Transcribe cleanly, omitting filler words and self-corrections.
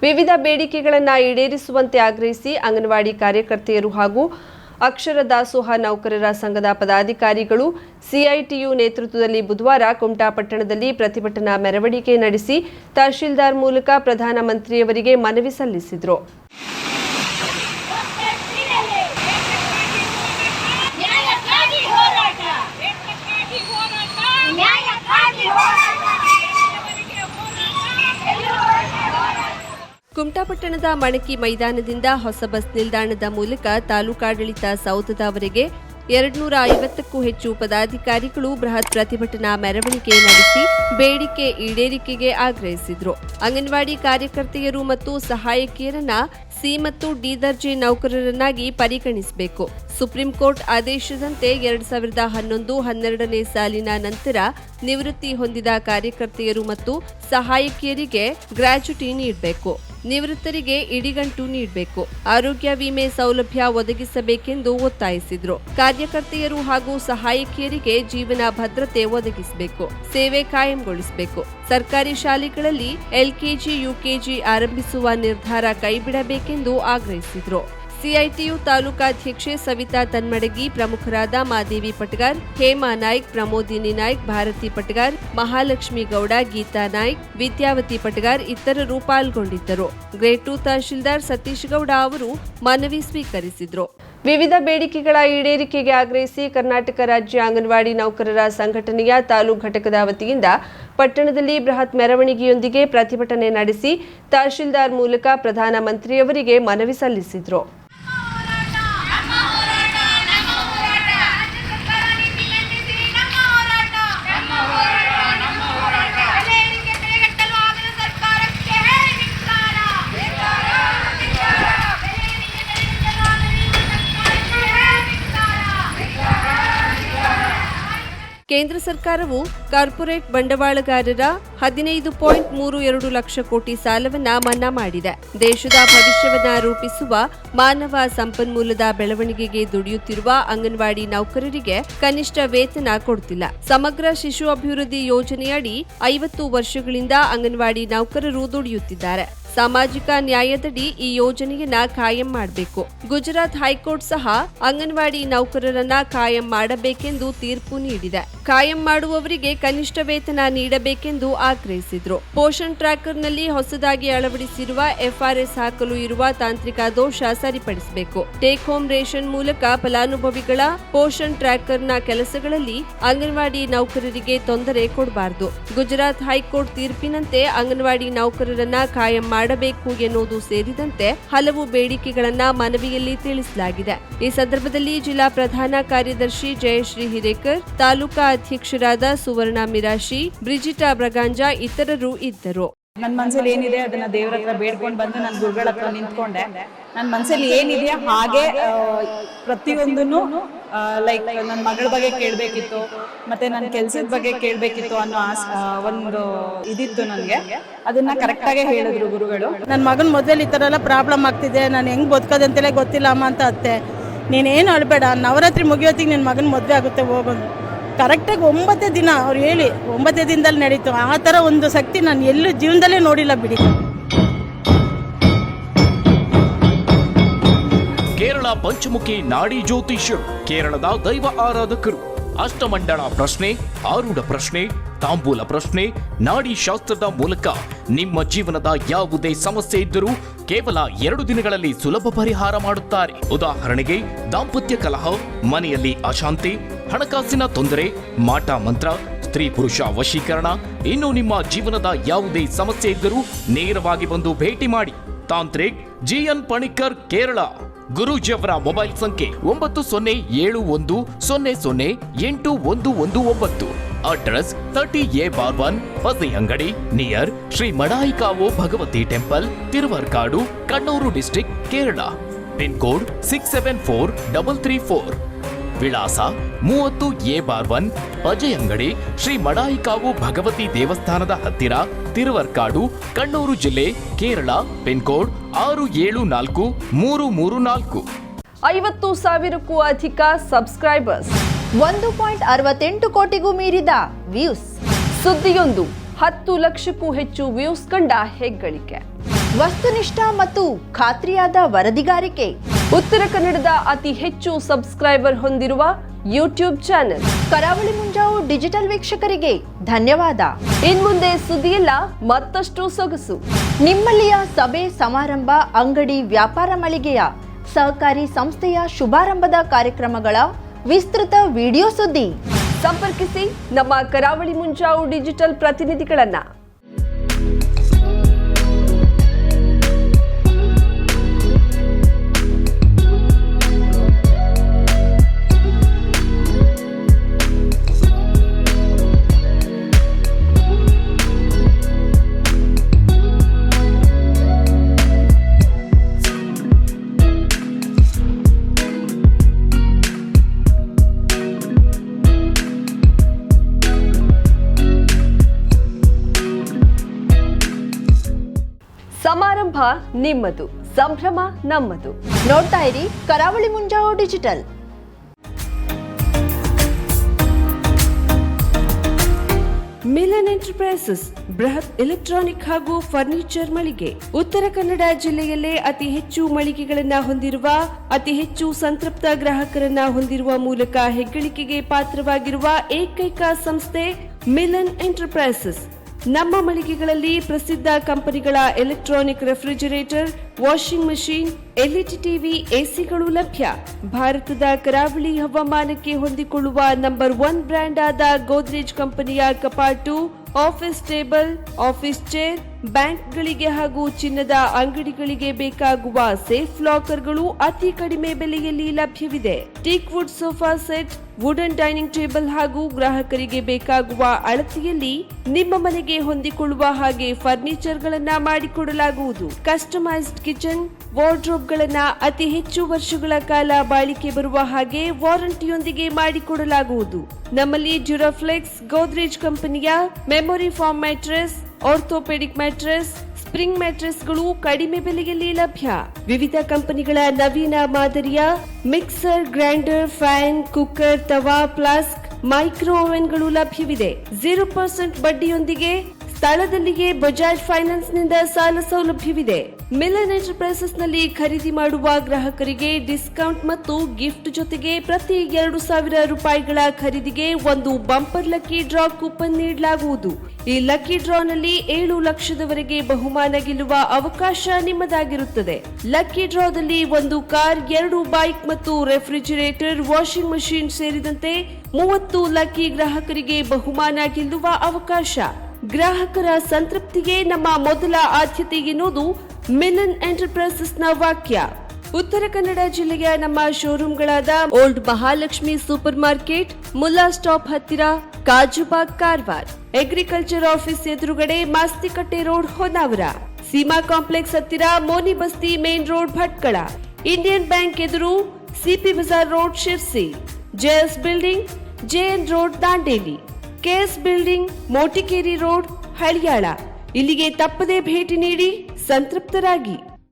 ವಿವಿಧ ಬೇಡಿಕೆಗಳನ್ನು ಈಡೇರಿಸುವಂತೆ ಆಗ್ರಹಿಸಿ ಅಂಗನವಾಡಿ ಕಾರ್ಯಕರ್ತೆಯರು ಹಾಗೂ ಅಕ್ಷರ ದಾಸೋಹ ನೌಕರರ ಸಂಘದ ಪದಾಧಿಕಾರಿಗಳು ಸಿಐಟಿಯು ನೇತೃತ್ವದಲ್ಲಿ ಬುಧವಾರ ಕುಮಟಾ ಪಟ್ಟಣದಲ್ಲಿ ಪ್ರತಿಭಟನಾ ಮೆರವಣಿಗೆ ನಡೆಸಿ ತಹಶೀಲ್ದಾರ್ ಮೂಲಕ ಪ್ರಧಾನಮಂತ್ರಿಯವರಿಗೆ ಮನವಿ ಸಲ್ಲಿಸಿದರು. ಕುಮಟಾ ಪಟ್ಟಣದ ಮಣಕಿ ಮೈದಾನದಿಂದ ಹೊಸ ಬಸ್ ನಿಲ್ದಾಣದ ಮೂಲಕ ತಾಲೂಕಾಡಳಿತ ಸೌಧದವರೆಗೆ 250ಕ್ಕೂ ಹೆಚ್ಚು ಪದಾಧಿಕಾರಿಗಳು ಬೃಹತ್ ಪ್ರತಿಭಟನಾ ಮೆರವಣಿಗೆ ನಡೆಸಿ ಬೇಡಿಕೆ ಈಡೇರಿಕೆಗೆ ಆಗ್ರಹಿಸಿದರು. ಅಂಗನವಾಡಿ ಕಾರ್ಯಕರ್ತೆಯರು ಮತ್ತು ಸಹಾಯಕಿಯರನ್ನ ಸಿ ಮತ್ತು ಡಿ ದರ್ಜೆ ನೌಕರರನ್ನಾಗಿ ಪರಿಗಣಿಸಬೇಕು. ಸುಪ್ರೀಂ ಕೋರ್ಟ್ ಆದೇಶದಂತೆ 2011-12ನೇ ಸಾಲಿನ ನಂತರ ನಿವೃತ್ತಿ ಹೊಂದಿದ ಕಾರ್ಯಕರ್ತೆಯರು ಮತ್ತು ಸಹಾಯಕಿಯರಿಗೆ ಗ್ರಾಚ್ಯುಟಿ ನೀಡಬೇಕು. ನಿವೃತ್ತರಿಗೆ ಇಡಿಗಂಟು ನೀಡಬೇಕು. ಆರೋಗ್ಯ ವಿಮೆ ಸೌಲಭ್ಯ ಒದಗಿಸಬೇಕೆಂದು ಒತ್ತಾಯಿಸಿದರು. ಕಾರ್ಯಕರ್ತೆಯರು ಹಾಗೂ ಸಹಾಯಕಿಯರಿಗೆ ಜೀವನ ಭದ್ರತೆ ಒದಗಿಸಬೇಕು. ಸೇವೆ ಕಾಯಂಗೊಳಿಸಬೇಕು. ಸರ್ಕಾರಿ ಶಾಲೆಗಳಲ್ಲಿ ಎಲ್ಕೆಜಿ, ಯುಕೆಜಿ ಆರಂಭಿಸುವ ನಿರ್ಧಾರ ಕೈಬಿಡಬೇಕೆಂದು ಆಗ್ರಹಿಸಿದರು. ಸಿಐಟಿಯು ತಾಲೂಕಾಧ್ಯಕ್ಷೆ ಸವಿತಾ ತನ್ಮಡಗಿ, ಪ್ರಮುಖರಾದ ಮಾದೇವಿ ಪಟಗಾರ್, ಹೇಮಾ ನಾಯ್ಕ್, ಪ್ರಮೋದಿನಿ ನಾಯ್ಕ್, ಭಾರತಿ ಪಟಗಾರ್, ಮಹಾಲಕ್ಷ್ಮಿ ಗೌಡ, ಗೀತಾ ನಾಯ್ಕ್, ವಿದ್ಯಾವತಿ ಪಟಗಾರ್ ಇತರರು ಪಾಲ್ಗೊಂಡಿದ್ದರು. ಗ್ರೇಡ್ 2 ತಹಶೀಲ್ದಾರ್ ಸತೀಶ್ ಗೌಡ ಅವರು ಮನವಿ ಸ್ವೀಕರಿಸಿದರು. ವಿವಿಧ ಬೇಡಿಕೆಗಳ ಈಡೇರಿಕೆಗೆ ಆಗ್ರಹಿಸಿ ಕರ್ನಾಟಕ ರಾಜ್ಯ ಅಂಗನವಾಡಿ ನೌಕರರ ಸಂಘಟನೆಯ ತಾಲೂಕು ಘಟಕದ ವತಿಯಿಂದ ಪಟ್ಟಣದಲ್ಲಿ ಬೃಹತ್ ಮೆರವಣಿಗೆಯೊಂದಿಗೆ ಪ್ರತಿಭಟನೆ ನಡೆಸಿ ತಹಶೀಲ್ದಾರ್ ಮೂಲಕ ಪ್ರಧಾನಮಂತ್ರಿಯವರಿಗೆ ಮನವಿ ಸಲ್ಲಿಸಿದರು. ಕೇಂದ್ರ ಸರ್ಕಾರವು ಕಾರ್ಪೊರೇಟ್ ಬಂಡವಾಳಗಾರರ 15.32 ಲಕ್ಷ ಕೋಟಿ ಸಾಲವನ್ನ ಮನ್ನಾ ಮಾಡಿದೆ. ದೇಶದ ಭವಿಷ್ಯವನ್ನ ರೂಪಿಸುವ ಮಾನವ ಸಂಪನ್ಮೂಲದ ಬೆಳವಣಿಗೆಗೆ ದುಡಿಯುತ್ತಿರುವ ಅಂಗನವಾಡಿ ನೌಕರರಿಗೆ ಕನಿಷ್ಠ ವೇತನ ಕೊಡುತ್ತಿಲ್ಲ. ಸಮಗ್ರ ಶಿಶು ಅಭಿವೃದ್ಧಿ ಯೋಜನೆಯಡಿ 50 ವರ್ಷಗಳಿಂದ ಅಂಗನವಾಡಿ ನೌಕರರು ದುಡಿಯುತ್ತಿದ್ದಾರೆ. ಸಾಮಾಜಿಕ ನ್ಯಾಯದಡಿ ಈ ಯೋಜನೆಯನ್ನ ಕಾಯಂ ಮಾಡಬೇಕು. ಗುಜರಾತ್ ಹೈಕೋರ್ಟ್ ಸಹ ಅಂಗನವಾಡಿ ನೌಕರರನ್ನ ಕಾಯಂ ಮಾಡಬೇಕೆಂದು ತೀರ್ಪು ನೀಡಿದೆ. ಕಾಯಂ ಮಾಡುವವರಿಗೆ ಕನಿಷ್ಠ ವೇತನ ನೀಡಬೇಕೆಂದು ಆಗ್ರಹಿಸಿದ್ರು. ಪೋಷಣ್ ಟ್ರ್ಯಾಕರ್ನಲ್ಲಿ ಹೊಸದಾಗಿ ಅಳವಡಿಸಿರುವ ಎಫ್ಆರ್ಎಸ್ ಹಾಕಲು ಇರುವ ತಾಂತ್ರಿಕ ದೋಷ ಸರಿಪಡಿಸಬೇಕು. ಟೇಕ್ ಹೋಮ್ ರೇಷನ್ ಮೂಲಕ ಫಲಾನುಭವಿಗಳ ಪೋಷಣ್ ಟ್ರ್ಯಾಕರ್ನ ಕೆಲಸಗಳಲ್ಲಿ ಅಂಗನವಾಡಿ ನೌಕರರಿಗೆ ತೊಂದರೆ ಕೊಡಬಾರದು. ಗುಜರಾತ್ ಹೈಕೋರ್ಟ್ ತೀರ್ಪಿನಂತೆ ಅಂಗನವಾಡಿ ನೌಕರರನ್ನ ಕಾಯಂ ಮಾಡಬೇಕು ಎನ್ನುವುದು ಸೇರಿದಂತೆ ಹಲವು ಬೇಡಿಕೆಗಳನ್ನ ಮನವಿಯಲ್ಲಿ ತಿಳಿಸಲಾಗಿದೆ. ಈ ಸಂದರ್ಭದಲ್ಲಿ ಜಿಲ್ಲಾ ಪ್ರಧಾನ ಕಾರ್ಯದರ್ಶಿ ಜಯಶ್ರೀ ಹಿರೇಕರ್, ತಾಲೂಕಾ ಅಧ್ಯಕ್ಷರಾದ ಸುವರ್ಣ ಮಿರಾಶಿ, ಬ್ರಿಜಿಟಾ ಬ್ರಗಾಂಜಾ ಇತರರು ಇದ್ದರು. ನನ್ನ ಮನಸ್ಸಲ್ಲಿ ಏನಿದೆ ಅದನ್ನ ದೇವರ ಹತ್ರ ಬೇಡ್ಕೊಂಡು ಬಂದು ನಾನು ಗುರುಗಳ ಹತ್ರ ನಿಂತ್ಕೊಂಡೆ. ನನ್ನ ಮನಸ್ಸಲ್ಲಿ ಏನಿದೆಯಾ ಹಾಗೆ ಪ್ರತಿಯೊಂದನ್ನು ಲೈಕ್ ನನ್ನ ಮಗಳ ಬಗ್ಗೆ ಕೇಳಬೇಕಿತ್ತು, ಮತ್ತೆ ನನ್ನ ಕೆಲಸದ ಬಗ್ಗೆ ಕೇಳಬೇಕಿತ್ತು ಅನ್ನೋ ಒಂದು ಇದಿತ್ತು ನನಗೆ. ಅದನ್ನ ಕರೆಕ್ಟಾಗೆ ಹೇಳಿದ್ರು ಗುರುಗಳು. ನನ್ನ ಮಗನ ಮೊದಲು ಈ ಥರ ಎಲ್ಲ ಪ್ರಾಬ್ಲಮ್ ಆಗ್ತಿದೆ, ನಾನು ಹೆಂಗೆ ಬದುಕೋದಂತೆಲ್ಲ ಗೊತ್ತಿಲ್ಲ ಅಮ್ಮ ಅಂತ ಅತ್ತೆ. ನೀನೇನು ಅಳಬೇಡ, ನವರಾತ್ರಿ ಮುಗಿಯೋತ್ತಿಗೆ ನಿನ್ನ ಮಗನ ಮದುವೆ ಆಗುತ್ತೆ ಹೋಗೋದು. ಕರೆಕ್ಟಾಗಿ 9 ದಿನ ಅವ್ರು ಹೇಳಿ 9 ದಿನದಲ್ಲಿ ನಡೀತು. ಆ ಥರ ಒಂದು ಶಕ್ತಿ ನಾನು ಎಲ್ಲೂ ಜೀವನದಲ್ಲೇ ನೋಡಿಲ್ಲ ಬಿಡಿ. ಕೇರಳ ಪಂಚಮುಖಿ ನಾಡಿ ಜ್ಯೋತಿಷ್ಯರು, ಕೇರಳದ ದೈವ ಆರಾಧಕರು. ಅಷ್ಟಮಂಡಳ ಪ್ರಶ್ನೆ, ಆರೂಢ ಪ್ರಶ್ನೆ, ತಾಂಬೂಲ ಪ್ರಶ್ನೆ, ನಾಡಿ ಶಾಸ್ತ್ರದ ಮೂಲಕ ನಿಮ್ಮ ಜೀವನದ ಯಾವುದೇ ಸಮಸ್ಯೆ ಇದ್ದರೂ ಕೇವಲ 2 ದಿನಗಳಲ್ಲಿ ಸುಲಭ ಪರಿಹಾರ ಮಾಡುತ್ತಾರೆ. ಉದಾಹರಣೆಗೆ ದಾಂಪತ್ಯ ಕಲಹ, ಮನೆಯಲ್ಲಿ ಅಶಾಂತಿ, ಹಣಕಾಸಿನ ತೊಂದರೆ, ಮಾಟ ಮಂತ್ರ, ಸ್ತ್ರೀ ಪುರುಷ ವಶೀಕರಣ, ಇನ್ನು ನಿಮ್ಮ ಜೀವನದ ಯಾವುದೇ ಸಮಸ್ಯೆ ಇದ್ದರೂ ನೇರವಾಗಿ ಬಂದು ಭೇಟಿ ಮಾಡಿ. ತಾಂತ್ರಿಕ್ ಜಿಎನ್ ಪಣಿಕರ್, ಕೇರಳ. ಗುರೂಜಿಯವರ ಮೊಬೈಲ್ ಸಂಖ್ಯೆ 9071008119. ಅಡ್ರೆಸ್ 30A/1 ಹೊಸ ಅಂಗಡಿ near Shri Madayikavu Bhagavathi temple, Thiruvarkadu, Kannur district, Kerala. Pin code 674334. ವಿಳಾಸ 30A/1 ಅಜಯ್ ಅಂಗಡಿ, ಶ್ರೀ ಮಡಾಯಿಕಾವು ಭಗವತಿ ದೇವಸ್ಥಾನದ ಹತ್ತಿರ, ತಿರುವರ್ಕಾಡು, ಕಣ್ಣೂರು ಜಿಲ್ಲೆ, ಕೇರಳ. Pin code 674334. 50,000ಕ್ಕೂ ಅಧಿಕ ಸಬ್ಸ್ಕ್ರೈಬರ್ಸ್, 1.68 ಕೋಟಿಗೂ ಮೀರಿದ ವ್ಯೂಸ್. ಸುದ್ದಿಯೊಂದು 10 ಲಕ್ಷಕ್ಕೂ ಹೆಚ್ಚು ವ್ಯೂಸ್ ಕಂಡ ಹೆಗ್ಗಳಿಕೆ. ವಸ್ತುನಿಷ್ಠ ಮತ್ತು ಖಾತ್ರಿಯಾದ ವರದಿಗಾರಿಕೆ. ಉತ್ತರ ಕನ್ನಡದ ಅತಿ ಹೆಚ್ಚು ಸಬ್ಸ್ಕ್ರೈಬರ್ ಹೊಂದಿರುವ ಯೂಟ್ಯೂಬ್ ಚಾನೆಲ್ ಕರಾವಳಿ ಮುಂಜಾವು ಡಿಜಿಟಲ್ ವೀಕ್ಷಕರಿಗೆ ಧನ್ಯವಾದ. ಇನ್ಮುಂದೆ ಸುದ್ದಿಯಲ್ಲ ಮತ್ತಷ್ಟು ಸೊಗಸು. ನಿಮ್ಮಲ್ಲಿಯ ಸಭೆ ಸಮಾರಂಭ, ಅಂಗಡಿ, ವ್ಯಾಪಾರ ಮಳಿಗೆಯ ಸಹಕಾರಿ ಸಂಸ್ಥೆಯ ಶುಭಾರಂಭದ ಕಾರ್ಯಕ್ರಮಗಳ ವಿಸ್ತೃತ ವಿಡಿಯೋ ಸುದ್ದಿ. ಸಂಪರ್ಕಿಸಿ ನಮ್ಮ ಕರಾವಳಿ ಮುಂಜಾವು ಡಿಜಿಟಲ್ ಪ್ರತಿನಿಧಿಗಳನ್ನ. ಸಮಾರಂಭ ನಿಮ್ಮದು, ಸಂಭ್ರಮ ನಮ್ಮದು. ನೋಡ್ತಾ ಇರಿ ಕರಾವಳಿ ಮುಂಜಾವು ಡಿಜಿಟಲ್. ಮಿಲನ್ ಎಂಟರ್ಪ್ರೈಸಸ್ ಬೃಹತ್ ಎಲೆಕ್ಟ್ರಾನಿಕ್ ಹಾಗೂ ಫರ್ನಿಚರ್ ಮಳಿಗೆ. ಉತ್ತರ ಕನ್ನಡ ಜಿಲ್ಲೆಯಲ್ಲೇ ಅತಿ ಹೆಚ್ಚು ಮಳಿಗೆಗಳನ್ನ ಹೊಂದಿರುವ, ಅತಿ ಹೆಚ್ಚು ಸಂತೃಪ್ತ ಗ್ರಾಹಕರನ್ನ ಹೊಂದಿರುವ ಮೂಲಕ ಹೆಗ್ಗಳಿಕೆಗೆ ಪಾತ್ರವಾಗಿರುವ ಏಕೈಕ ಸಂಸ್ಥೆ ಮಿಲನ್ ಎಂಟರ್ಪ್ರೈಸಸ್. ನಮ್ಮ ಮಳಿಗೆಗಳಲ್ಲಿ ಪ್ರಸಿದ್ಧ ಕಂಪನಿಗಳ electronic refrigerator, washing machine, LED TV, ಎಸಿಗಳು ಲಭ್ಯ. ಭಾರತದ ಕರಾವಳಿ ಹವಾಮಾನಕ್ಕೆ ಹೊಂದಿಕೊಳ್ಳುವ ನಂಬರ್ 1 ಬ್ರ್ಯಾಂಡ್ ಆದ ಗೋದ್ರೇಜ್ ಕಂಪನಿಯ ಕಪಾಟು, ಆಫೀಸ್ ಟೇಬಲ್, ಆಫೀಸ್ ಚೇರ್, ಬ್ಯಾಂಕ್ಗಳಿಗೆ ಹಾಗೂ ಚಿನ್ನದ ಅಂಗಡಿಗಳಿಗೆ ಬೇಕಾಗುವ ಸೇಫ್ ಲಾಕರ್ಗಳು ಅತಿ ಕಡಿಮೆ ಬೆಲೆಯಲ್ಲಿ ಲಭ್ಯವಿದೆ. Teak wood sofa set, wooden dining table ಹಾಗೂ ಗ್ರಾಹಕರಿಗೆ ಬೇಕಾಗುವ ಅಳತೆಯಲ್ಲಿ ನಿಮ್ಮ ಮನೆಗೆ ಹೊಂದಿಕೊಳ್ಳುವ ಹಾಗೆ ಫರ್ನಿಚರ್ ಗಳನ್ನ ಮಾಡಿಕೊಡಲಾಗುವುದು. ಕಸ್ಟಮೈಸ್ಡ್ ಕಿಚನ್, ವಾರ್ಡ್ರೋಬ್ ಗಳನ್ನ ಅತಿ ಹೆಚ್ಚು ವರ್ಷಗಳ ಕಾಲ ಬಾಳಿಕೆ ಬರುವ ಹಾಗೆ ವಾರಂಟಿಯೊಂದಿಗೆ ಮಾಡಿಕೊಡಲಾಗುವುದು. ನಮ್ಮಲ್ಲಿ ಡ್ಯೂರಾಫ್ಲೆಕ್ಸ್, ಗೋದ್ರೇಜ್ ಕಂಪನಿಯ memory foam mattress, orthopaedic mattress, spring ಮ್ಯಾಟ್ರೆಸ್ಗಳು ಕಡಿಮೆ ಬೆಲೆಯಲ್ಲಿ ಲಭ್ಯ. ವಿವಿಧ ಕಂಪನಿಗಳ ನವೀನ ಮಾದರಿಯ ಮಿಕ್ಸರ್, ಗ್ರೈಂಡರ್, ಫ್ಯಾನ್, ಕುಕ್ಕರ್, ತವಾ, ಫ್ಲಾಸ್ಕ್, ಮೈಕ್ರೋ ಓವೆನ್ಗಳು ಲಭ್ಯವಿದೆ. 0% ಬಡ್ಡಿಯೊಂದಿಗೆ ಸ್ಥಳದಲ್ಲಿಯೇ ಬಜಾಜ್ ಫೈನಾನ್ಸ್ ನಿಂದ ಸಾಲ ಸೌಲಭ್ಯವಿದೆ. ಮಿಲನ್ ಎಂಟರ್ಪ್ರೈಸಸ್ ನಲ್ಲಿ ಖರೀದಿ ಮಾಡುವ ಗ್ರಾಹಕರಿಗೆ ಡಿಸ್ಕೌಂಟ್ ಮತ್ತು ಗಿಫ್ಟ್ ಜೊತೆಗೆ ಪ್ರತಿ 2,000 ರೂಪಾಯಿಗಳ ಖರೀದಿಗೆ ಒಂದು ಬಂಪರ್ ಲಕ್ಕಿ ಡ್ರಾ ಕೂಪನ್ ನೀಡಲಾಗುವುದು. ಈ ಲಕ್ಕಿ ಡ್ರಾನಲ್ಲಿ 7 ಲಕ್ಷದವರೆಗೆ ಬಹುಮಾನ ಗೆಲ್ಲುವ ಅವಕಾಶ ನಿಮ್ಮದಾಗಿರುತ್ತದೆ. ಲಕ್ಕಿ ಡ್ರಾದಲ್ಲಿ 1 ಕಾರ್, 2 ಬೈಕ್ ಮತ್ತು ರೆಫ್ರಿಜರೇಟರ್, ವಾಷಿಂಗ್ ಮಷೀನ್ ಸೇರಿದಂತೆ 30 ಲಕ್ಕಿ ಗ್ರಾಹಕರಿಗೆ ಬಹುಮಾನ ಗೆಲ್ಲುವ ಅವಕಾಶ. ಗ್ರಾಹಕರ ಸಂತೃಪ್ತಿಗೆ ನಮ್ಮ ಮೊದಲ ಆದ್ಯತೆ ಎನ್ನುವುದು ಮಿಲನ್ ಎಂಟರ್ಪ್ರೈಸಸ್ ನ ವಾಕ್ಯ. ಉತ್ತರ ಕನ್ನಡ ಜಿಲ್ಲೆಯ ನಮ್ಮ ಶೋರೂಮ್ಗಳಾದ old Mahalakshmi super market, Mulla stop ಹತ್ತಿರ, ಕಾಜುಬಾಗ್, ಕಾರವಾರ, ಅಗ್ರಿಕಲ್ಚರ್ ಆಫೀಸ್ ಎದುರುಗಡೆ, ಮಾಸ್ತಿಕಟ್ಟೆ ರೋಡ್, ಹೊನ್ನಾವರ, ಸೀಮಾ ಕಾಂಪ್ಲೆಕ್ಸ್ ಹತ್ತಿರ, Moni Basti main road, Bhatkal, Indian bank ಎದುರು, CP Bazar road, Sirsi, JS building, JN road, Dandeli, KS building, Motikeri road, Haliyal. ಇಲ್ಲಿಗೆ ತಪ್ಪದೇ ಭೇಟಿ ನೀಡಿ ಸಂತೃಪ್ತರಾಗಿ.